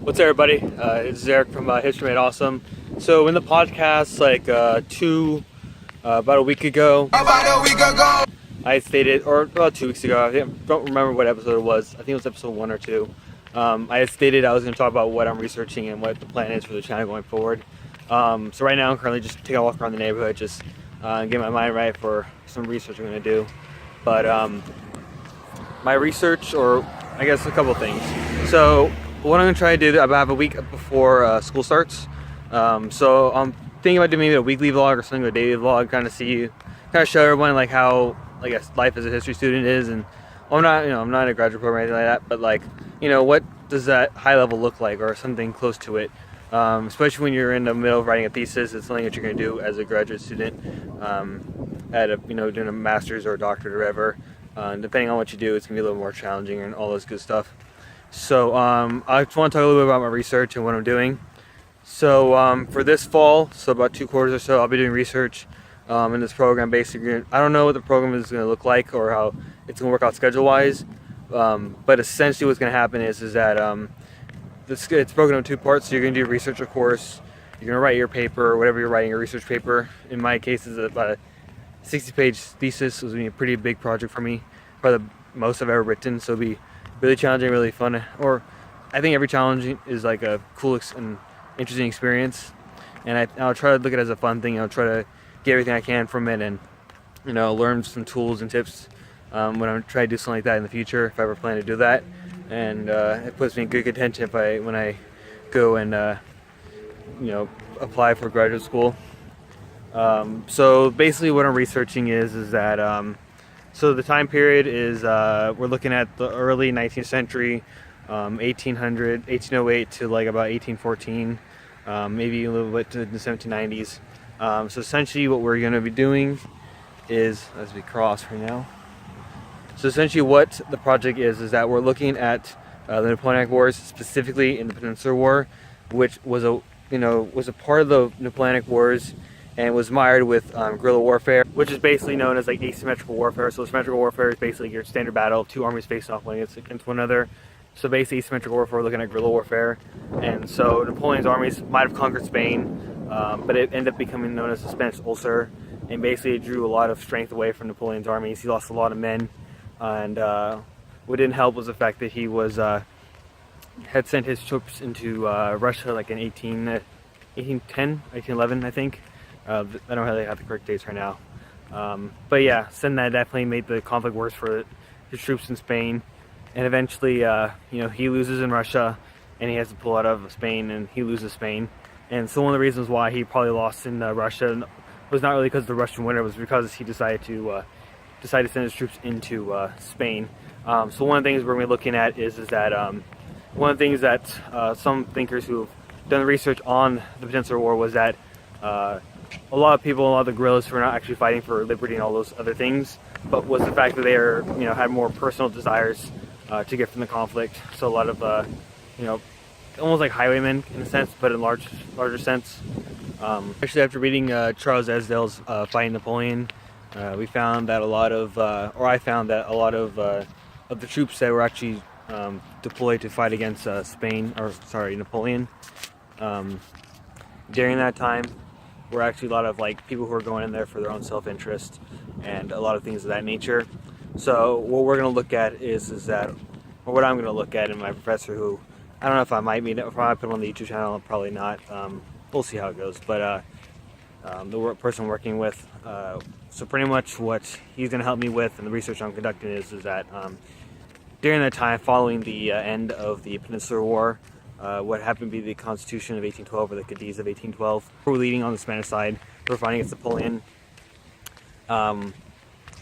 What's up, everybody? It's Eric from History Made Awesome. So in the podcast, about a week ago, I stated, or about 2 weeks ago, I don't remember what episode it was. I think it was episode 1 or 2. I had stated I was going to talk about what I'm researching and what the plan is for the channel going forward. So right now I'm currently just taking a walk around the neighborhood, just getting my mind right for some research I'm going to do. But my research, or I guess a couple things. So what I'm going to try to do, I have a week before school starts. So I'm thinking about doing maybe a weekly vlog or something, a daily vlog, kind of show everyone like how, I guess, life as a history student is. And I'm not in a graduate program or anything like that, but what does that high level look like, or something close to it? Especially when you're in the middle of writing a thesis, it's something that you're going to do as a graduate student, doing a master's or a doctorate or whatever. Depending on what you do, it's going to be a little more challenging and all this good stuff. So I just want to talk a little bit about my research and what I'm doing. So for this fall, so about 2 quarters or so, I'll be doing research in this program. Basically, I don't know what the program is going to look like or how it's going to work out schedule-wise, but essentially what's going to happen is that it's broken into 2 parts. So you're going to do a research, of course. You're going to write your paper, or whatever you're writing, a research paper. In my case, it's about a 60-page thesis. It was going to be a pretty big project for me, probably the most I've ever written. So it'll be really challenging, really fun. Or I think every challenge is like a cool and interesting experience, and I'll try to look at it as a fun thing. I'll try to get everything I can from it, and learn some tools and tips when I'm trying to do something like that in the future, if I ever plan to do that. And it puts me in good contention when I go and apply for graduate school. So basically what I'm researching is that so the time period is we're looking at the early 19th century, 1808 to like about 1814, maybe a little bit to the 1790s. So essentially what we're going to be doing is, as we cross right now, so essentially what the project is that we're looking at the Napoleonic Wars, specifically in the Peninsular War, which was a part of the Napoleonic Wars, and was mired with guerrilla warfare, which is basically known as like asymmetrical warfare. So asymmetrical warfare is basically your standard battle, 2 armies facing off one against one another. So basically asymmetrical warfare, we're looking at guerrilla warfare. And so Napoleon's armies might have conquered Spain, but it ended up becoming known as the Spanish Ulcer, and basically it drew a lot of strength away from Napoleon's armies. He lost a lot of men, and what didn't help was the fact that he had sent his troops into Russia like in 1811, I think. I don't really have the correct dates right now. But yeah, then that definitely made the conflict worse for his troops in Spain. And eventually, he loses in Russia, and he has to pull out of Spain, and he loses Spain. And so one of the reasons why he probably lost in Russia was not really because of the Russian winter, it was because he decided to send his troops into Spain. So one of the things we're going to be looking at is that one of the things that some thinkers who've done research on the Peninsular War was that a lot of the guerrillas were not actually fighting for liberty and all those other things, but was the fact that they had more personal desires to get from the conflict. So a lot of almost like highwaymen in a sense, but in larger sense. Actually, after reading Charles Esdale's Fighting Napoleon, I found that a lot of the troops that were actually deployed to fight against Napoleon during that time were actually a lot of like people who were going in there for their own self-interest and a lot of things of that nature. So what we're going to look at is that, or what I'm going to look at, and my professor, who I don't know if I might put him on the YouTube channel, probably not. We'll see how it goes. But the person I'm working with, so pretty much what he's going to help me with and the research I'm conducting is that during that time, following the end of the Peninsular War, what happened to be the Constitution of 1812, or the Cadiz of 1812, who were leading on the Spanish side, who were fighting against Napoleon.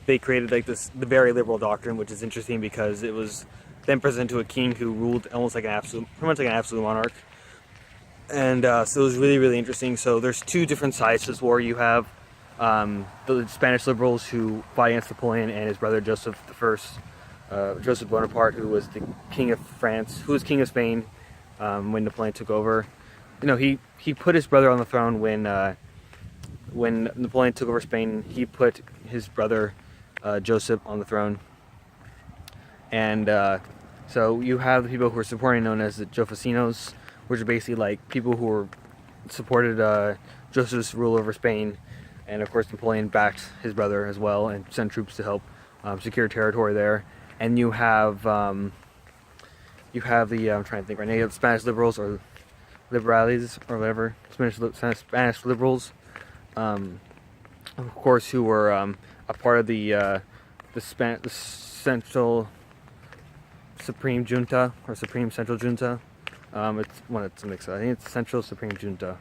They created the very liberal doctrine, which is interesting because it was then presented to a king who ruled almost like pretty much like an absolute monarch. And so it was really, really interesting. So there's 2 different sides to this war. You have the Spanish liberals who fought against Napoleon and his brother Joseph I, Joseph Bonaparte, who was the king of France, who was king of Spain when Napoleon took over. He put his brother on the throne when Napoleon took over Spain. He put his brother Joseph on the throne, and so you have the people who are supporting, known as the Josephinos, which are basically like people who were supported Joseph's rule over Spain, and of course Napoleon backed his brother as well and sent troops to help secure territory there. And you have the I'm trying to think right now. You have the Spanish liberals or liberales or whatever, Spanish liberals, of course, who were a part of the Central Supreme Junta or Supreme Central Junta. It's a mix. I think it's Central Supreme Junta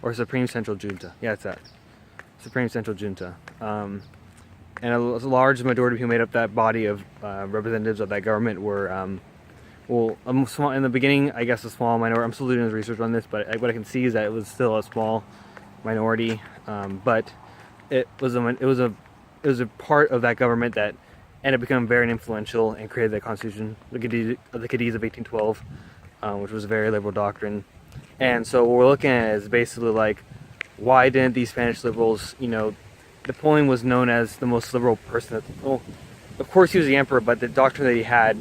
or Supreme Central Junta. Yeah, it's that Supreme Central Junta. And a large majority who made up that body of representatives of that government were, small in the beginning. I guess a small minority. I'm still doing research on this, but what I can see is that it was still a small minority. But it was a part of that government that ended up becoming very influential and created the Constitution, the Cadiz of 1812, which was a very liberal doctrine. And so what we're looking at is basically like, why didn't these Spanish liberals, Napoleon was known as the most liberal person. Well, of course he was the emperor, but the doctrine that he had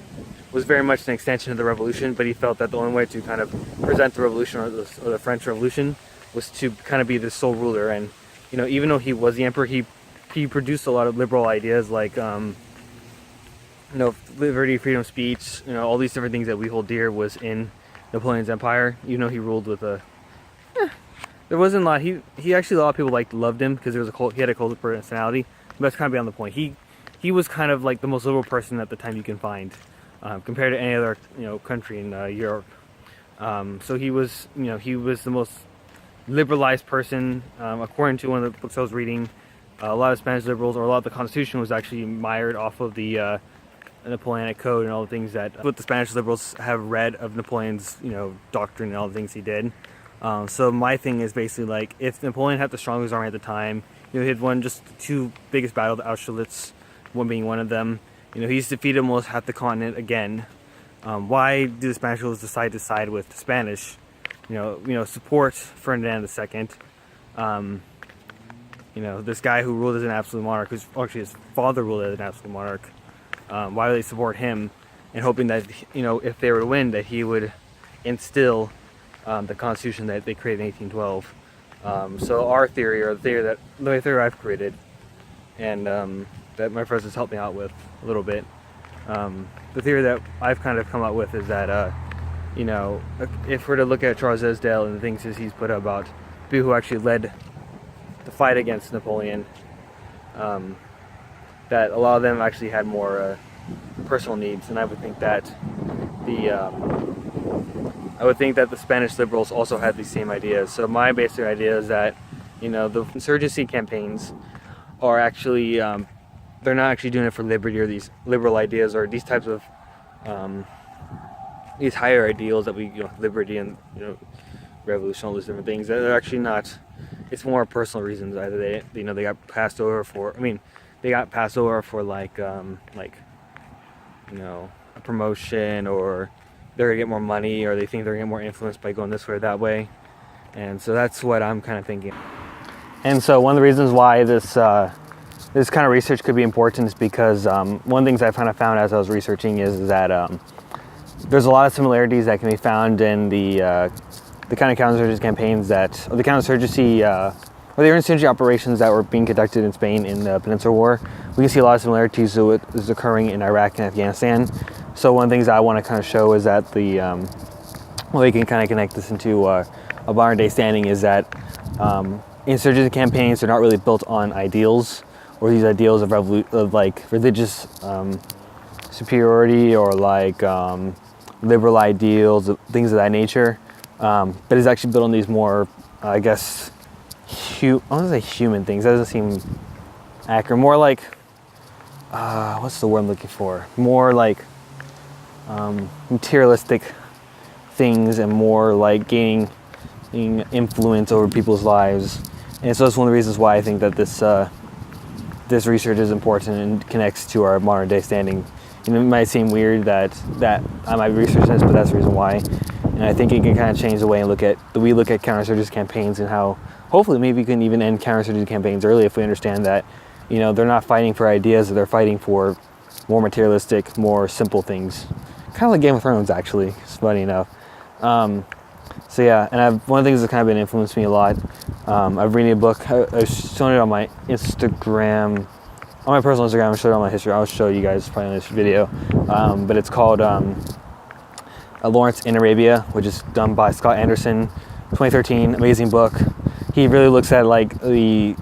was very much an extension of the revolution, but he felt that the only way to kind of present the revolution or the French Revolution was to kind of be the sole ruler. And, even though he was the emperor, he produced a lot of liberal ideas like, liberty, freedom, speech, all these different things that we hold dear was in Napoleon's empire. He ruled with there wasn't a lot. He actually, a lot of people loved him because he had a cult personality. But that's kind of beyond the point. He was kind of like the most liberal person at the time you can find, compared to any other country in Europe. So he was the most liberalized person, according to one of the books I was reading. A lot of Spanish liberals, or a lot of the Constitution, was actually mired off of the Napoleonic Code and all the things that what the Spanish liberals have read of Napoleon's doctrine and all the things he did. So my thing is basically like, if Napoleon had the strongest army at the time, he had won just the two biggest battles, Austerlitz, one being one of them. He's defeated almost half the continent again. Why do the Spanish rulers decide to side with the Spanish? Support Ferdinand II. This guy who ruled as an absolute monarch, who's actually his father ruled as an absolute monarch. Why do they support him, and hoping that if they were to win, that he would instill the Constitution that they created in 1812. So our theory, or the theory I've created, and that my professors helped me out with a little bit, the theory that I've kind of come up with is that if we're to look at Charles Esdale and the things that he's put out about people who actually led the fight against Napoleon, that a lot of them actually had more personal needs, and I would think that the Spanish liberals also had these same ideas. So my basic idea is that the insurgency campaigns are actually they're not actually doing it for liberty or these liberal ideas or these types of these higher ideals that we liberty and revolution, all these different things. They're actually not. It's more personal reasons. Either they got passed over for. They got passed over for a promotion, or they're gonna get more money, or they think they're gonna get more influence by going this way or that way. And so that's what I'm kind of thinking. And so one of the reasons why this kind of research could be important is because one of the things I kind of found as I was researching is that there's a lot of similarities that can be found in the kind of counterinsurgency campaigns or the counterinsurgency or the insurgency operations that were being conducted in Spain in the Peninsular War. We can see a lot of similarities to what is occurring in Iraq and Afghanistan. So one of the things I want to kind of show is that we can kind of connect this into a modern day standing is that insurgency campaigns are not really built on ideals, or these ideals of religious superiority, or liberal ideals, things of that nature. But it's actually built on these more, I guess, I want to say human things. That doesn't seem accurate. More like, what's the word I'm looking for? More like materialistic things, and more like gaining influence over people's lives. And so that's one of the reasons why I think that this research is important and connects to our modern day standing. It might seem weird that I might be researching this, but that's the reason why. And I think it can kind of change the way we look at counterinsurgency campaigns, and how hopefully maybe we can even end counterinsurgency campaigns early if we understand that they're not fighting for ideas, they're fighting for more materialistic, more simple things. Kind of like Game of Thrones, actually. It's funny enough. So yeah, and one of the things that's kind of been influenced me a lot, I've read a book. I've shown it on my Instagram, on my personal Instagram. I showed it on my history. I'll show you guys probably in this video. But it's called Lawrence in Arabia, which is done by Scott Anderson, 2013. Amazing book. He really looks at like the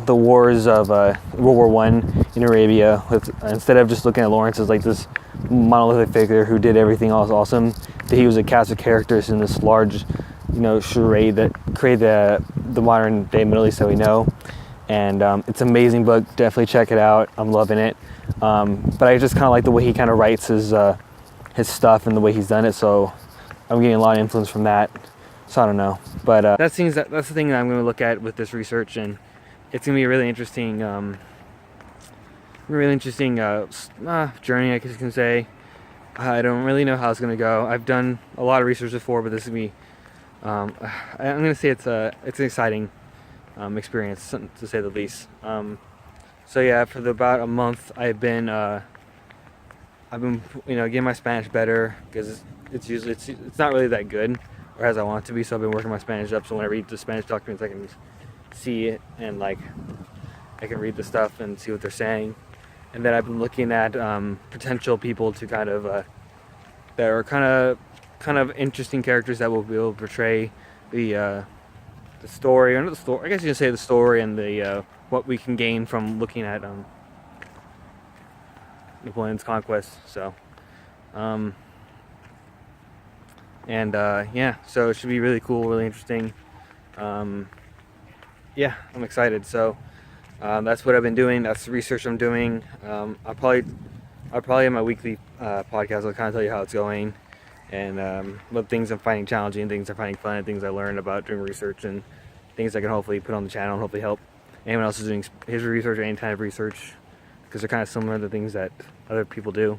wars of World War I in Arabia, with instead of just looking at Lawrence as like this monolithic figure who did everything else awesome, that he was a cast of characters in this large, charade that created the modern day Middle East that we know. And it's an amazing book. Definitely check it out. I'm loving it. But I just kind of like the way he kind of writes his stuff and the way he's done it. So I'm getting a lot of influence from that. So I don't know, but that's the thing that I'm going to look at with this research, and it's going to be a really interesting journey, I guess you can say. I don't really know how it's going to go. I've done a lot of research before, but this is going to be, I'm going to say it's an exciting experience, to say the least. So yeah, for about a month, I've been getting my Spanish better, because it's not really that good, or as I want it to be. So I've been working my Spanish up. So when I read the Spanish documents, I can see it, and like I can read the stuff and see what they're saying. And then I've been looking at potential people to kind of that are kind of interesting characters that will be able to portray the story, or not the story, I guess you can say the story, and the what we can gain from looking at Napoleon's conquest. So yeah, so it should be really cool, really interesting. Yeah, I'm excited. So that's what I've been doing. That's the research I'm doing. I'll probably in my weekly podcast, I'll kind of tell you how it's going, and what things I'm finding challenging, things I'm finding fun, and things I learned about doing research, and things I can hopefully put on the channel and hopefully help anyone else who's doing history research or any kind of research, because they're kind of similar to things that other people do.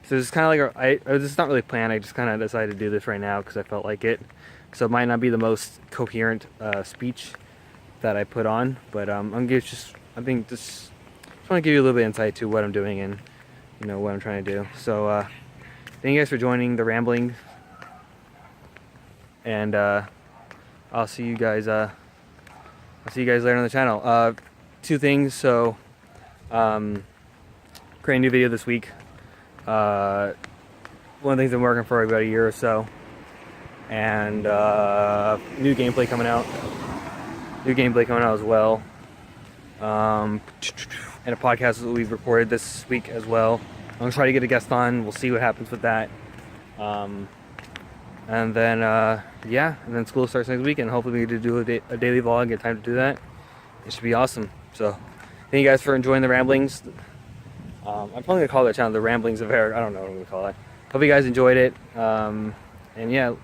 So it's kind of like it's not really planned. I just kind of decided to do this right now because I felt like it. So it might not be the most coherent speech that I put on, but I think just want to give you a little bit of insight to what I'm doing and what I'm trying to do. So thank you guys for joining the rambling, and I'll see you guys later on the channel. Two things. So create a new video this week. One of the things I'm working for about a year or so, and new gameplay coming out as well, and a podcast that we've recorded this week as well. I'm gonna try to get a guest on. We'll see what happens with that, and then yeah, and then school starts next week, and hopefully we get to do a daily vlog, get time to do that. It should be awesome. So thank you guys for enjoying the ramblings. I'm probably gonna call that channel the Ramblings of Eric. I don't know what I'm gonna call it. Hope you guys enjoyed it. And yeah,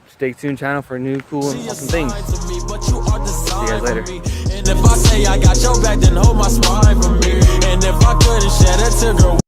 stay tuned channel for new cool and awesome things. See you guys later. And if I say I got your back, then hold my spine for me. And if I couldn't shed a tear, girl.